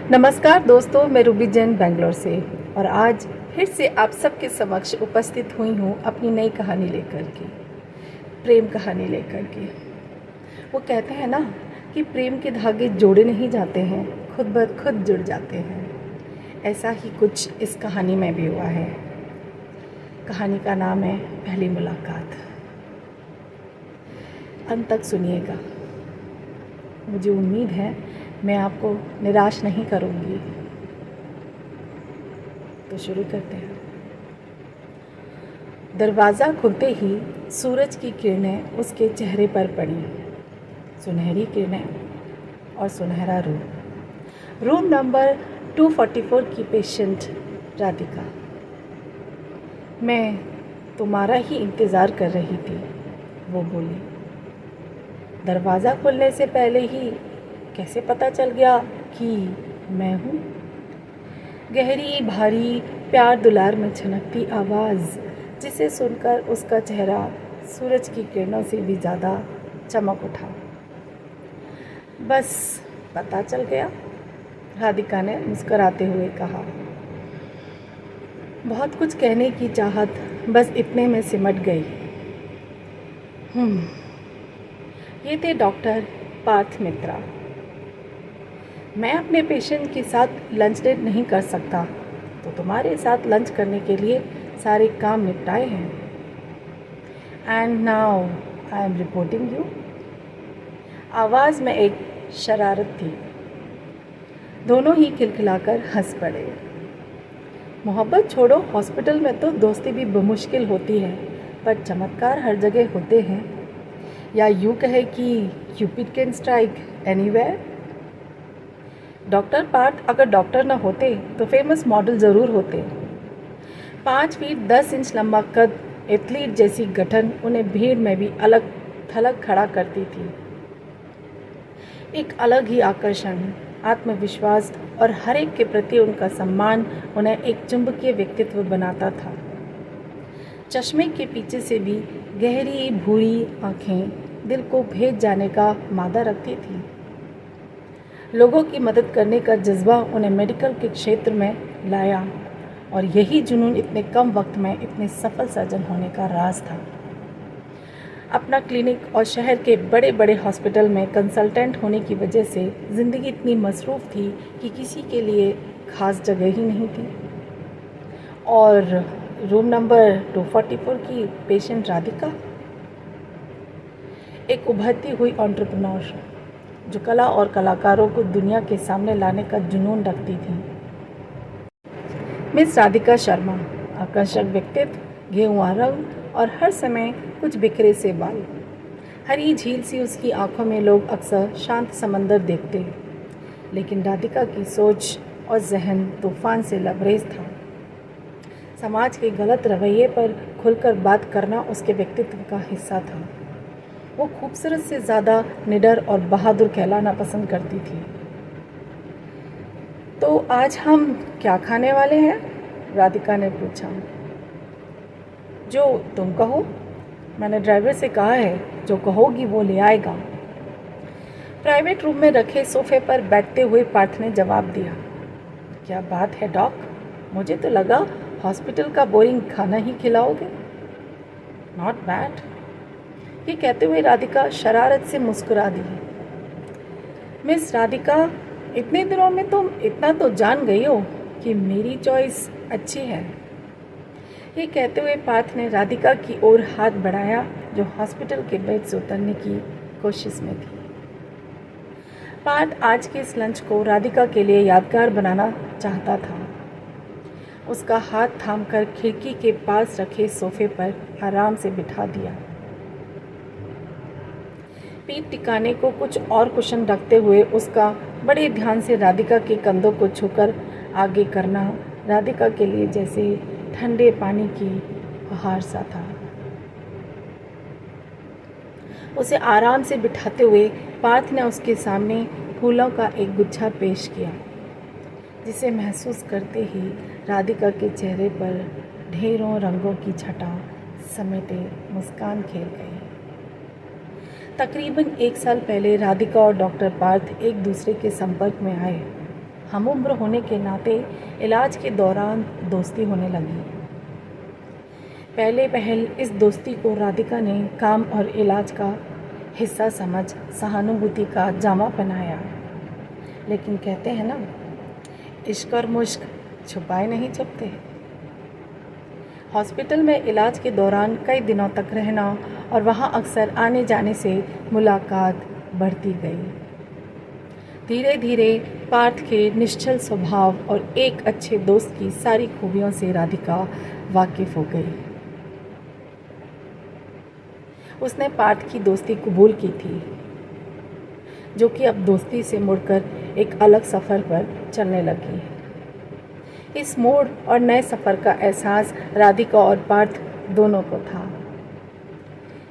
नमस्कार दोस्तों, मैं रूबी जैन बेंगलोर से और आज फिर से आप सबके समक्ष उपस्थित हुई हूँ अपनी नई कहानी लेकर के, प्रेम कहानी लेकर के। वो कहते हैं ना कि प्रेम के धागे जोड़े नहीं जाते हैं, खुद ब खुद जुड़ जाते हैं। ऐसा ही कुछ इस कहानी में भी हुआ है। कहानी का नाम है पहली मुलाकात। अंत तक सुनिएगा। मुझे उम्मीद है मैं आपको निराश नहीं करूँगी। तो शुरू करते हैं। दरवाज़ा खुलते ही सूरज की किरणें उसके चेहरे पर पड़ी। सुनहरी किरणें और सुनहरा रूप। रूम नंबर 244 की पेशेंट राधिका। मैं तुम्हारा ही इंतज़ार कर रही थी, वो बोली। दरवाज़ा खुलने से पहले ही कैसे पता चल गया कि मैं हूँ? गहरी भारी प्यार दुलार में छनकती आवाज़, जिसे सुनकर उसका चेहरा सूरज की किरणों से भी ज़्यादा चमक उठा। बस पता चल गया, राधिका ने मुस्कुराते हुए कहा। बहुत कुछ कहने की चाहत बस इतने में सिमट गई। ये थे डॉक्टर पार्थ मित्रा। मैं अपने पेशेंट के साथ लंच डेट नहीं कर सकता, तो तुम्हारे साथ लंच करने के लिए सारे काम निपटाए हैं। And now I am reporting you. आवाज़ में एक शरारत थी। दोनों ही खिलखिलाकर हंस पड़े। मोहब्बत छोड़ो, हॉस्पिटल में तो दोस्ती भी बमुश्किल होती है, पर चमत्कार हर जगह होते हैं। या यूँ कहे कि Cupid can strike anywhere. Doctor Parth अगर डॉक्टर न होते तो फेमस मॉडल ज़रूर होते। 5 फीट 10 इंच लंबा कद, एथलीट जैसी गठन उन्हें भीड़ में भी अलग थलग खड़ा करती थी। एक अलग ही आकर्षण, आत्मविश्वास और हर एक के प्रति उनका सम्मान उन्हें एक चुंबकीय व्यक्तित्व बनाता था। चश्मे के पीछे से भी गहरी भूरी आँखें दिल को भेद जाने का मादा रखती थी। लोगों की मदद करने का जज्बा उन्हें मेडिकल के क्षेत्र में लाया, और यही जुनून इतने कम वक्त में इतने सफल सर्जन होने का राज था। अपना क्लिनिक और शहर के बड़े बड़े हॉस्पिटल में कंसल्टेंट होने की वजह से ज़िंदगी इतनी मसरूफ़ थी कि किसी के लिए खास जगह ही नहीं थी। और रूम नंबर 244 की पेशेंट राधिका, एक उभरती हुई एंटरप्रेन्योर जो कला और कलाकारों को दुनिया के सामने लाने का जुनून रखती थी। मिस राधिका शर्मा, आकर्षक व्यक्तित्व, गेरुआ रंग और हर समय कुछ बिखरे से बाल। हरी झील सी उसकी आंखों में लोग अक्सर शांत समंदर देखते, लेकिन राधिका की सोच और जहन तूफान से लबरेज था। समाज के गलत रवैये पर खुलकर बात करना उसके व्यक्तित्व का हिस्सा था। वो खूबसूरत से ज़्यादा निडर और बहादुर कहलाना पसंद करती थी। तो आज हम क्या खाने वाले हैं? राधिका ने पूछा। जो तुम कहो, मैंने ड्राइवर से कहा है, जो कहोगी वो ले आएगा। प्राइवेट रूम में रखे सोफे पर बैठते हुए पार्थ ने जवाब दिया। क्या बात है डॉक, मुझे तो लगा हॉस्पिटल का बोरिंग खाना ही खिलाओगे। Not bad. ये कहते हुए राधिका शरारत से मुस्कुरा दी। मिस राधिका, इतने दिनों में तुम इतना तो जान गई हो कि मेरी चॉइस अच्छी है। ये कहते हुए पार्थ ने राधिका की ओर हाथ बढ़ाया, जो हॉस्पिटल के बेड से उतरने की कोशिश में थी। पार्थ आज के इस लंच को राधिका के लिए यादगार बनाना चाहता था। उसका हाथ थामकर खिड़की के पास रखे सोफे पर आराम से बिठा दिया। पीठ टिकाने को कुछ और कुशन रखते हुए उसका बड़े ध्यान से राधिका के कंधों को छूकर आगे करना राधिका के लिए जैसे ठंडे पानी की फुहार सा था। उसे आराम से बिठाते हुए पार्थ ने उसके सामने फूलों का एक गुच्छा पेश किया, जिसे महसूस करते ही राधिका के चेहरे पर ढेरों रंगों की छटा समेटे मुस्कान खेल गई। तकरीबन 1 साल पहले राधिका और डॉक्टर पार्थ एक दूसरे के संपर्क में आए। हम उम्र होने के नाते इलाज के दौरान दोस्ती होने लगी। पहले पहल इस दोस्ती को राधिका ने काम और इलाज का हिस्सा समझ सहानुभूति का जामा पहनाया। लेकिन कहते हैं ना, इश्क और मुश्क छुपाए नहीं छुपते। हॉस्पिटल में इलाज के दौरान कई दिनों तक रहना और वहाँ अक्सर आने जाने से मुलाकात बढ़ती गई। धीरे धीरे पार्थ के निश्चल स्वभाव और एक अच्छे दोस्त की सारी खूबियों से राधिका वाकिफ हो गई। उसने पार्थ की दोस्ती कबूल की थी, जो कि अब दोस्ती से मुड़कर एक अलग सफ़र पर चलने लगी। इस मोड़ और नए सफ़र का एहसास राधिका और पार्थ दोनों को था,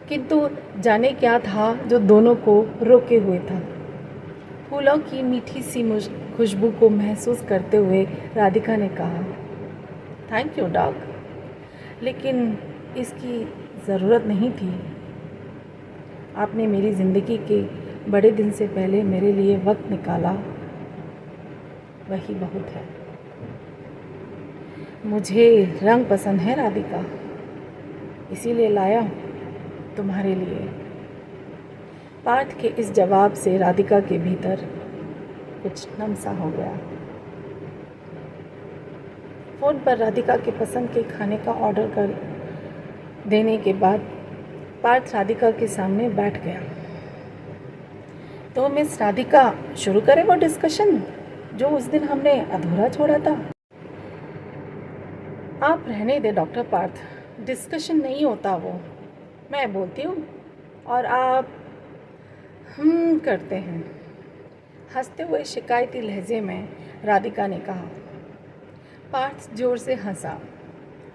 किंतु जाने क्या था जो दोनों को रोके हुए था। फूलों की मीठी सी खुशबू को महसूस करते हुए राधिका ने कहा, थैंक यू डॉग, लेकिन इसकी ज़रूरत नहीं थी। आपने मेरी ज़िंदगी के बड़े दिन से पहले मेरे लिए वक्त निकाला, वही बहुत है। मुझे रंग पसंद है राधिका, इसीलिए लाया हूँ तुम्हारे लिए। पार्थ के इस जवाब से राधिका के भीतर कुछ नम सा हो गया। फ़ोन पर राधिका के पसंद के खाने का ऑर्डर कर देने के बाद पार्थ राधिका के सामने बैठ गया। तो मिस राधिका, शुरू करें वो डिस्कशन जो उस दिन हमने अधूरा छोड़ा था। आप रहने दे डॉक्टर पार्थ, डिस्कशन नहीं होता वो, मैं बोलती हूँ और आप करते हैं। हंसते हुए शिकायती लहजे में राधिका ने कहा। पार्थ जोर से हंसा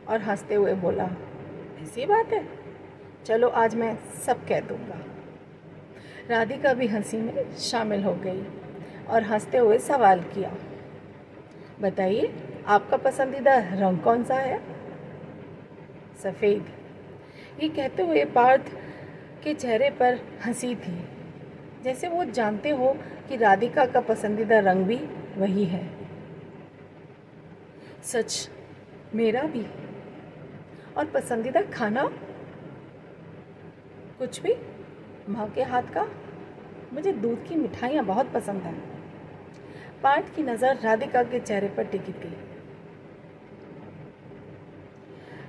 और हंसते हुए बोला, ऐसी बात है, चलो आज मैं सब कह दूँगा। राधिका भी हंसी में शामिल हो गई और हंसते हुए सवाल किया, बताइए आपका पसंदीदा रंग कौन सा है? सफ़ेद। ये कहते हुए पार्थ के चेहरे पर हंसी थी, जैसे वो जानते हो कि राधिका का पसंदीदा रंग भी वही है। सच, मेरा भी। और पसंदीदा खाना? कुछ भी, माँ के हाथ का। मुझे दूध की मिठाइयाँ बहुत पसंद हैं। पार्थ की नज़र राधिका के चेहरे पर टिकी थी।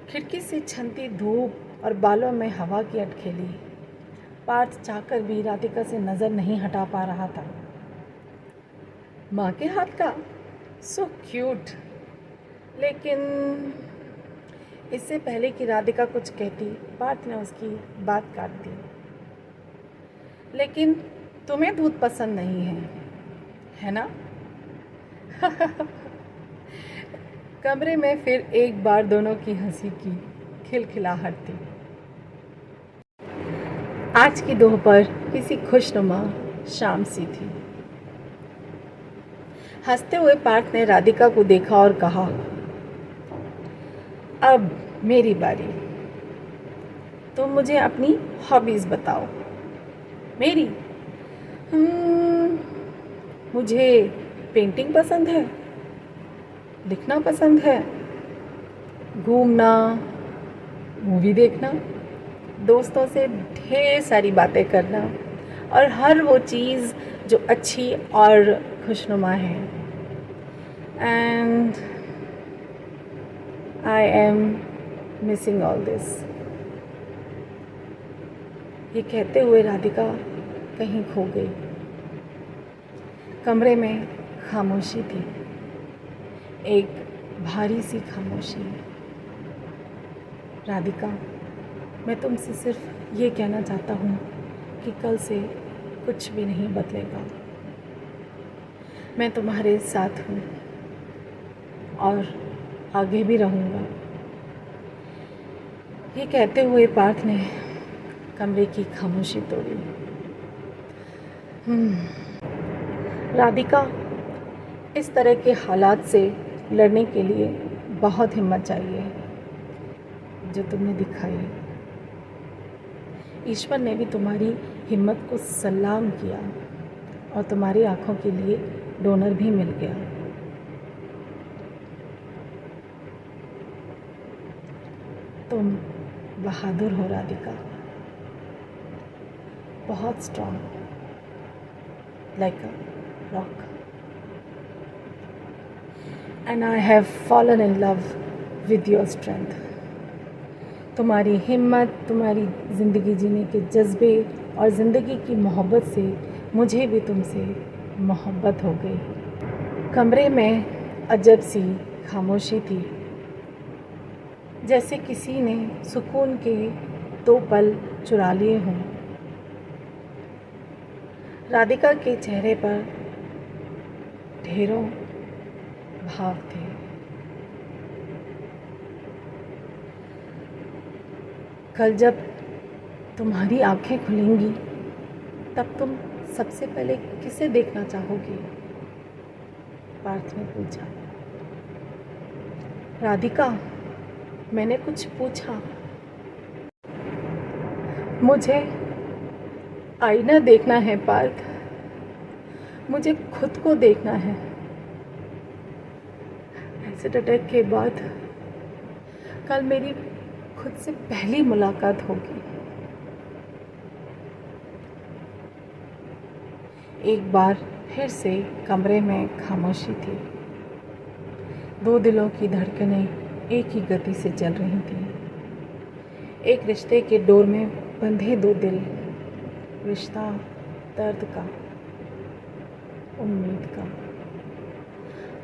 खिड़की से छनती धूप और बालों में हवा की अटखेली। पार्थ चाहकर भी राधिका से नज़र नहीं हटा पा रहा था। माँ के हाथ का, सो क्यूट। लेकिन इससे पहले कि राधिका कुछ कहती, पार्थ ने उसकी बात काट दी। लेकिन तुम्हें दूध पसंद नहीं है ना? कमरे में फिर एक बार दोनों की हंसी की खिलखिलाहट थी। आज की दोपहर किसी खुशनुमा शाम सी थी। हंसते हुए पार्थ ने राधिका को देखा और कहा, अब मेरी बारी। तुम मुझे अपनी हॉबीज़ बताओ। मेरी? मुझे पेंटिंग पसंद है, लिखना पसंद है, घूमना, मूवी देखना, दोस्तों से ढेर सारी बातें करना और हर वो चीज़ जो अच्छी और खुशनुमा है। And I am missing all this. ये कहते हुए राधिका कहीं खो गई। कमरे में खामोशी थी, एक भारी सी खामोशी। राधिका, मैं तुमसे सिर्फ ये कहना चाहता हूँ कि कल से कुछ भी नहीं बदलेगा। मैं तुम्हारे साथ हूँ और आगे भी रहूँगा। ये कहते हुए पार्थ ने कमरे की खामोशी तोड़ी। राधिका, इस तरह के हालात से लड़ने के लिए बहुत हिम्मत चाहिए जो तुमने दिखाई। ईश्वर ने भी तुम्हारी हिम्मत को सलाम किया और तुम्हारी आँखों के लिए डोनर भी मिल गया। तुम बहादुर हो राधिका, बहुत strong, like a rock, and I have fallen in love with your strength. तुम्हारी हिम्मत, तुम्हारी ज़िंदगी जीने के जज्बे और ज़िंदगी की मोहब्बत से मुझे भी तुमसे मोहब्बत हो गई। कमरे में अजब सी खामोशी थी, जैसे किसी ने सुकून के 2 पल चुरा लिए हों। राधिका के चेहरे पर ढेरों भाव थे। कल जब तुम्हारी आंखें खुलेंगी तब तुम सबसे पहले किसे देखना चाहोगी? पार्थ ने पूछा। राधिका, मैंने कुछ पूछा। मुझे आईना देखना है पार्थ, मुझे खुद को देखना है। एसिड अटैक के बाद कल मेरी खुद से पहली मुलाकात होगी। एक बार फिर से कमरे में खामोशी थी। 2 दिलों की धड़कनें एक ही गति से चल रही थीं। एक रिश्ते के डोर में बंधे 2 दिल, रिश्ता दर्द का, उम्मीद का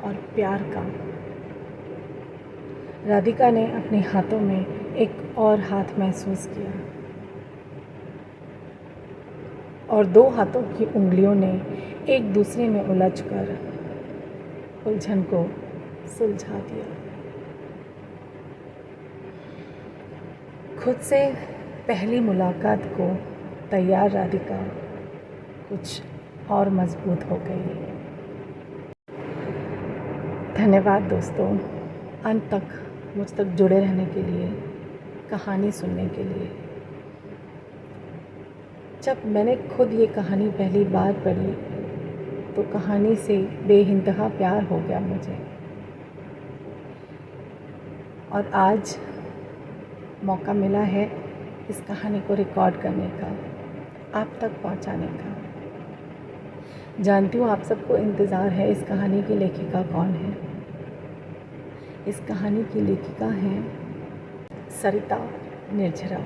और प्यार का। राधिका ने अपने हाथों में एक और हाथ महसूस किया और 2 हाथों की उंगलियों ने एक दूसरे में उलझकर उलझन को सुलझा दिया। खुद से पहली मुलाकात को तैयार राधिका कुछ और मजबूत हो गई। धन्यवाद दोस्तों, अंत तक मुझ तक जुड़े रहने के लिए, कहानी सुनने के लिए। जब मैंने खुद ये कहानी पहली बार पढ़ी तो कहानी से बेइंतहा प्यार हो गया मुझे, और आज मौका मिला है इस कहानी को रिकॉर्ड करने का, आप तक पहुंचाने का। जानती हूँ आप सबको इंतज़ार है इस कहानी की लेखिका कौन है। इस कहानी की लेखिका हैं सरिता निर्झरा।